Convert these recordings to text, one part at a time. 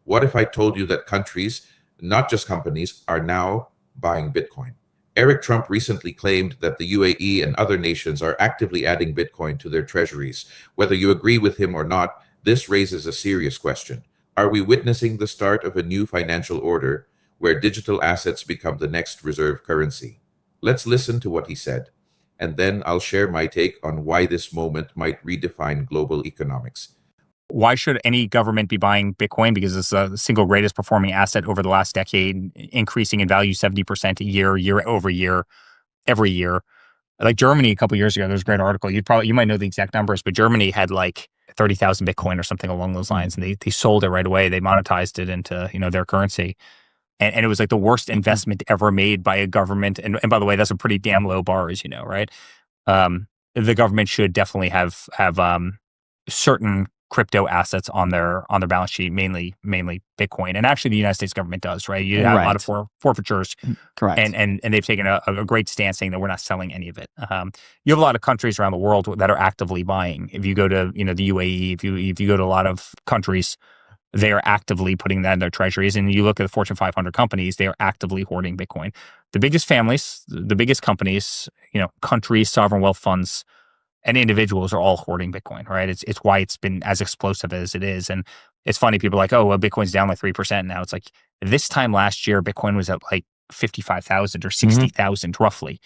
What if I told you that countries, not just companies, are now buying Bitcoin? Eric Trump recently claimed that the UAE and other nations are actively adding Bitcoin to their treasuries. Whether you agree with him or not, this raises a serious question. Are we witnessing the start of a new financial order where digital assets become the next reserve currency? Let's listen to what he said, and then I'll share my take on why this moment might redefine global economics. Why should any government be buying Bitcoin? Because it's the single greatest performing asset over the last decade, increasing in value 70% a year, year over year, every year. Like Germany a couple of years ago, there's a great article. You might know the exact numbers, but Germany had like 30,000 Bitcoin or something along those lines, and they sold it right away. They monetized it into their currency, and it was like the worst investment ever made by a government. And by the way, that's a pretty damn low bar, as you know, right? The government should definitely have certain crypto assets on their balance sheet, mainly Bitcoin. And actually, the United States government does, right? You have a lot of Right. forfeitures, Correct. and they've taken a great stance saying that we're not selling any of it. You have a lot of countries around the world that are actively buying. If you go to the UAE, if you go to a lot of countries, they are actively putting that in their treasuries. And you look at the Fortune 500 companies, they are actively hoarding Bitcoin. The biggest families, the biggest companies, countries, sovereign wealth funds, and individuals are all hoarding Bitcoin, right? It's why it's been as explosive as it is. And it's funny, people are like, oh, well, Bitcoin's down like 3% now. It's like this time last year, Bitcoin was at like 55,000 or 60,000 roughly.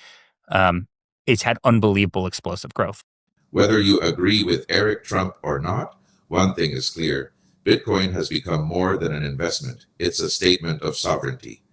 It's had unbelievable explosive growth. Whether you agree with Eric Trump or not, one thing is clear. Bitcoin has become more than an investment. It's a statement of sovereignty.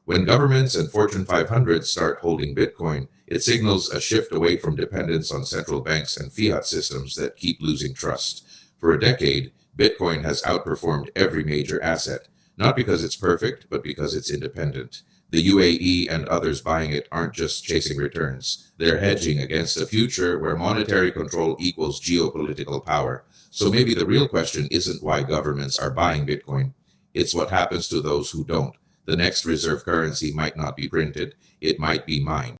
When governments and Fortune 500 start holding Bitcoin, it signals a shift away from dependence on central banks and fiat systems that keep losing trust. For a decade, Bitcoin has outperformed every major asset, not because it's perfect, but because it's independent. The UAE and others buying it aren't just chasing returns. They're hedging against a future where monetary control equals geopolitical power. So maybe the real question isn't why governments are buying Bitcoin. It's what happens to those who don't. The next reserve currency might not be printed, it might be mined.